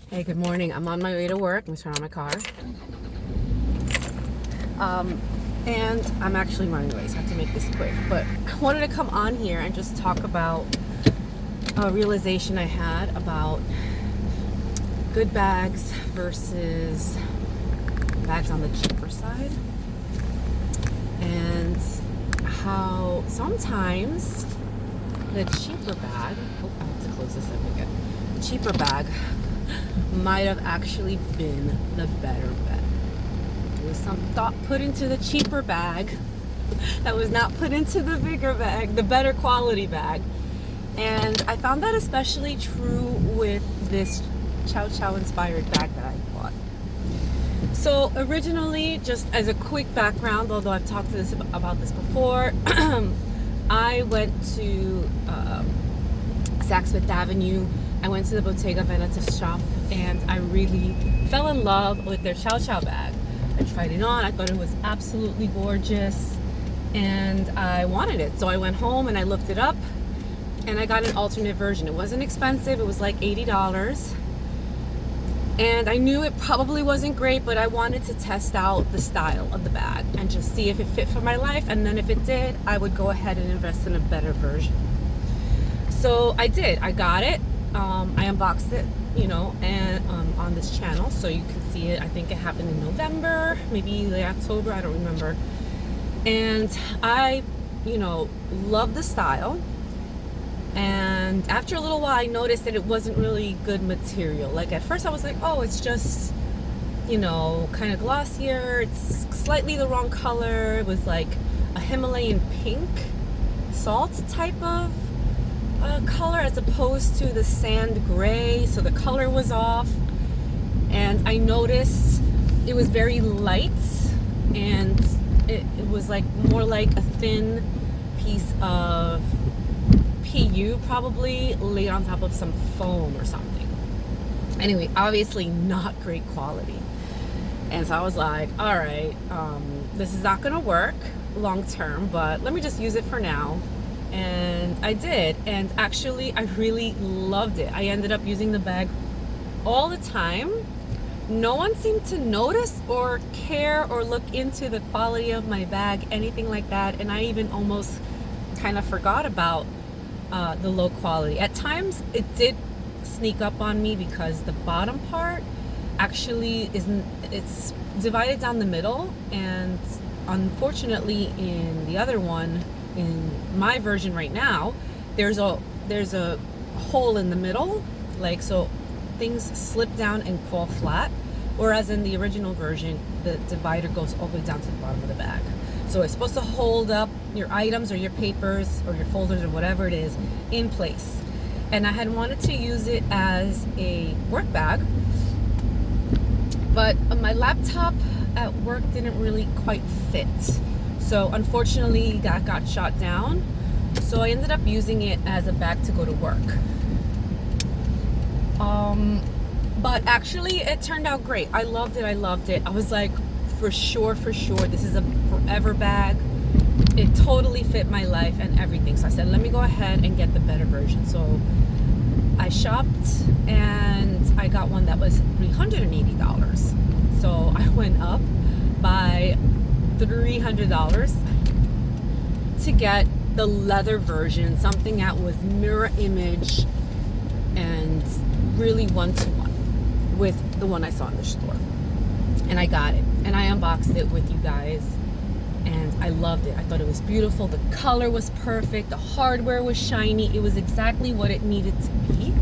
Hey, good morning. I'm on my way to work. I'm gonna turn on my car. And I'm actually running away, so I have to make this quick. But I wanted to come on here and just talk about a realization I had about good bags versus bags on the cheaper side. And how sometimes the cheaper bag, I have to close this up again. The cheaper bag might have actually been the better bet. There was some thought put into the cheaper bag that was not put into the bigger bag, the better quality bag. And I found that especially true with this Chow Chow inspired bag that I bought. So originally, just as a quick background, although I've talked about this before, I went to Saks Fifth Avenue. I went to the Bottega Veneta shop and I really fell in love with their Chow Chow bag. I tried it on. I thought it was absolutely gorgeous and I wanted it. So I went home and I looked it up and I got an alternate version. It wasn't expensive. It was like $80. And I knew it probably wasn't great, but I wanted to test out the style of the bag and just see if it fit for my life. And then if it did, I would go ahead and invest in a better version. So I did. I got it. I unboxed it, and on this channel, so you can see it. I think it happened in November, maybe late October, I don't remember. And I, love the style. And after a little while, I noticed that it wasn't really good material. Like at first I was like, oh, it's just, kind of glossier. It's slightly the wrong color. It was like a Himalayan pink salt type of color as opposed to the sand gray, so the color was off. And I noticed it was very light and it was like more like a thin piece of PU probably laid on top of some foam or something. Anyway, obviously not great quality. And so I was like, all right, this is not gonna work long term, but let me just use it for now. And I did, and actually I really loved it. I ended up using the bag all the time. No one seemed to notice or care or look into the quality of my bag, anything like that. And I even almost kind of forgot about the low quality. At times it did sneak up on me because the bottom part actually it's divided down the middle, and unfortunately in the other one, in my version right now, there's a hole in the middle, like, so things slip down and fall flat, whereas in the original version the divider goes all the way down to the bottom of the bag. So it's supposed to hold up your items or your papers or your folders or whatever it is in place. And I had wanted to use it as a work bag, but my laptop at work didn't really quite fit. So unfortunately that got shot down. So I ended up using it as a bag to go to work. But actually it turned out great. I loved it. I was like, for sure, this is a forever bag. It totally fit my life and everything. So I said, let me go ahead and get the better version. So I shopped and I got one that was $380. So I went up by $300 to get the leather version, something that was mirror image and really one-to-one with the one I saw in the store. And I got it and I unboxed it with you guys and I loved it. I thought it was beautiful. The color was perfect. The hardware was shiny. It was exactly what it needed to be.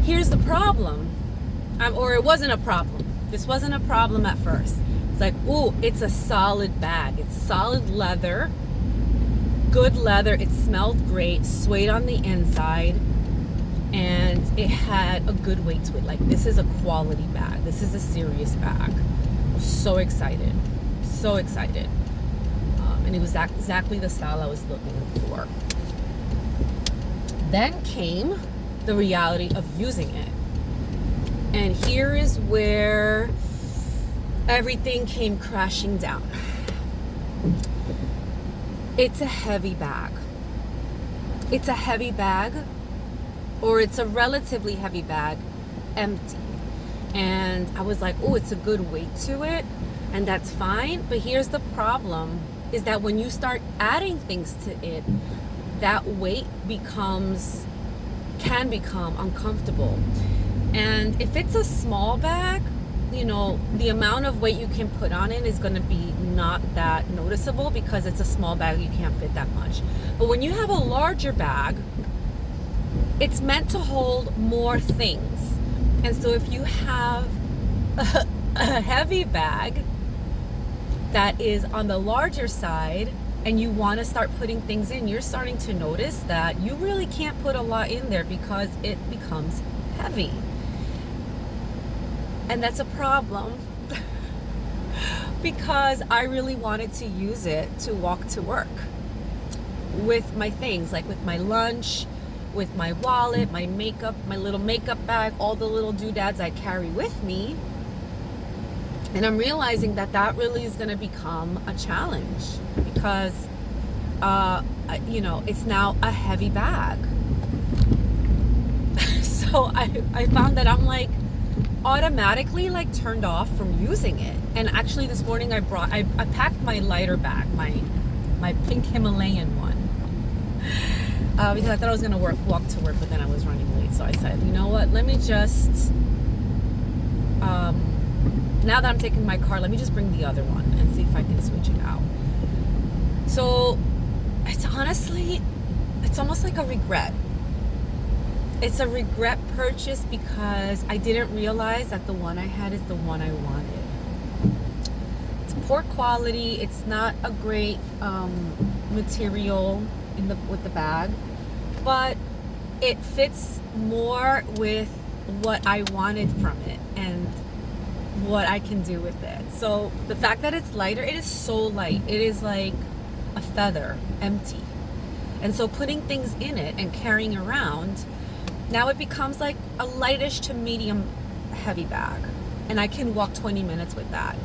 Here's the problem, or it wasn't a problem. This wasn't a problem at first. It's like, ooh, it's a solid bag. It's solid leather, good leather. It smelled great, suede on the inside, and it had a good weight to it. Like, this is a quality bag. This is a serious bag. I was so excited, so excited. And it was exactly the style I was looking for. Then came the reality of using it. And here is where everything came crashing down. It's a heavy bag. It's a heavy bag, or it's a relatively heavy bag empty. And I was like, oh, it's a good weight to it, and that's fine. But here's the problem, is that when you start adding things to it, that weight can become uncomfortable. And if it's a small bag, you know, the amount of weight you can put on it is going to be not that noticeable because it's a small bag, you can't fit that much. But when you have a larger bag, it's meant to hold more things. And so if you have a heavy bag that is on the larger side and you want to start putting things in, you're starting to notice that you really can't put a lot in there because it becomes heavy. And that's a problem because I really wanted to use it to walk to work with my things, like with my lunch, with my wallet, my makeup, my little makeup bag, all the little doodads I carry with me. And I'm realizing that that really is going to become a challenge because, you know, it's now a heavy bag. So I found that I'm like automatically like turned off from using it. And actually this morning I packed my lighter bag, my pink Himalayan one. Because I thought I was going to walk to work, but then I was running late. So I said, you know what, let me just, now that I'm taking my car, let me just bring the other one and see if I can switch it out. So it's honestly, it's almost like a regret. It's a regret purchase because I didn't realize that the one I had is the one I wanted. It's poor quality. It's not a great material with the bag, but it fits more with what I wanted from it and what I can do with it. So the fact that it's lighter, it is so light. It is like a feather, empty. And so putting things in it and carrying around, now it becomes like a lightish to medium heavy bag. And I can walk 20 minutes with that.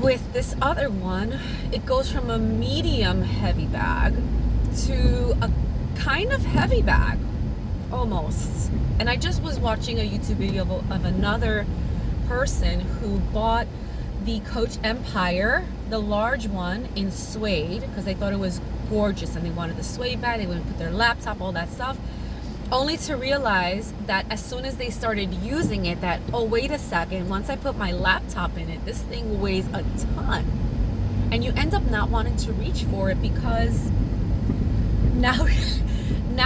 With this other one, it goes from a medium heavy bag to a kind of heavy bag, almost. And I just was watching a YouTube video of another person who bought the Coach Empire, the large one, in suede because they thought it was gorgeous and they wanted the suede bag, they would put their laptop, all that stuff, only to realize that as soon as they started using it, that, oh, wait a second, once I put my laptop in it, this thing weighs a ton. And you end up not wanting to reach for it because now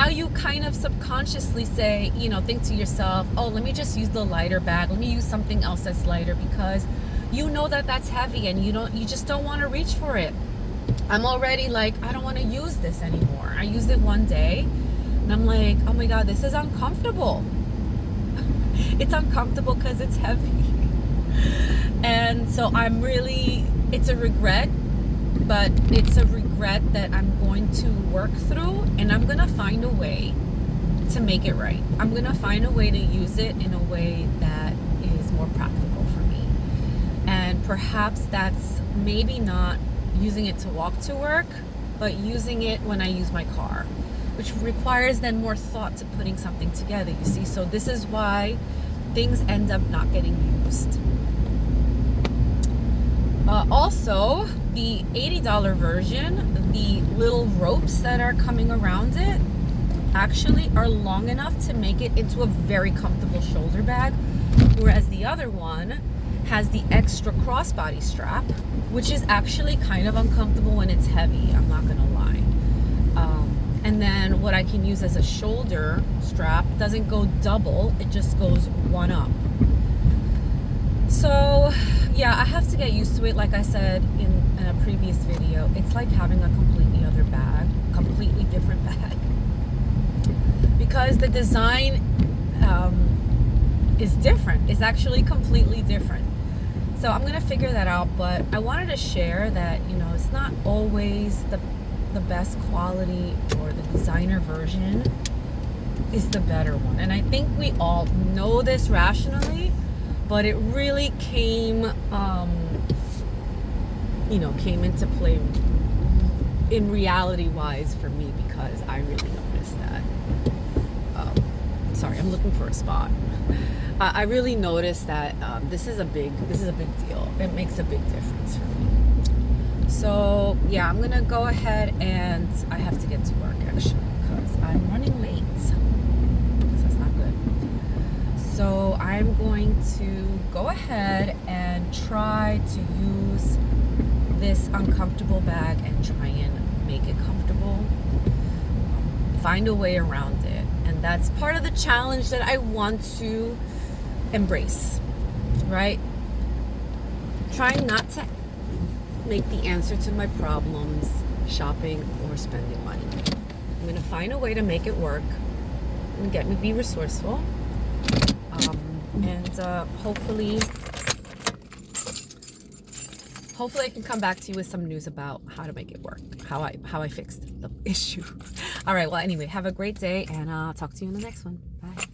you kind of subconsciously say, you know, think to yourself, oh, let me just use the lighter bag. Let me use something else that's lighter because you know that that's heavy and you just don't want to reach for it. I'm already like, I don't want to use this anymore. I used it one day and I'm like, oh my God, this is uncomfortable. It's uncomfortable because it's heavy. And so it's a regret, but it's a regret that I'm going to work through, and I'm going to find a way to make it right. I'm going to find a way to use it in a way that is more practical for me. And perhaps that's maybe not using it to walk to work, but using it when I use my car, which requires then more thought to putting something together, you see. So this is why things end up not getting used. Also, the $80 version, the little ropes that are coming around it actually are long enough to make it into a very comfortable shoulder bag, whereas the other one has the extra crossbody strap, which is actually kind of uncomfortable when it's heavy, I'm not gonna lie. And then what I can use as a shoulder strap doesn't go double, it just goes one up. So yeah, I have to get used to it. Like I said in a previous video, it's like having a completely other bag, completely different bag, because the design is different. It's actually completely different. So I'm gonna figure that out, but I wanted to share that, you know, it's not always the best quality, or the designer version is the better one. And I think we all know this rationally, but it really came into play in reality wise for me, because I really noticed that. Sorry, I'm looking for a spot. I really noticed that this is a big deal. It makes a big difference for me. So yeah, I'm gonna go ahead, and I have to get to work actually because I'm running late. So that's not good. So I'm going to go ahead and try to use this uncomfortable bag and try and make it comfortable. Find a way around it. And that's part of the challenge that I want to embrace, right? Trying not to make the answer to my problems shopping or spending money. I'm gonna find a way to make it work and get me be resourceful, and hopefully I can come back to you with some news about how to make it work, how I fixed the issue. All right, well, anyway, have a great day, and I'll talk to you in the next one. Bye.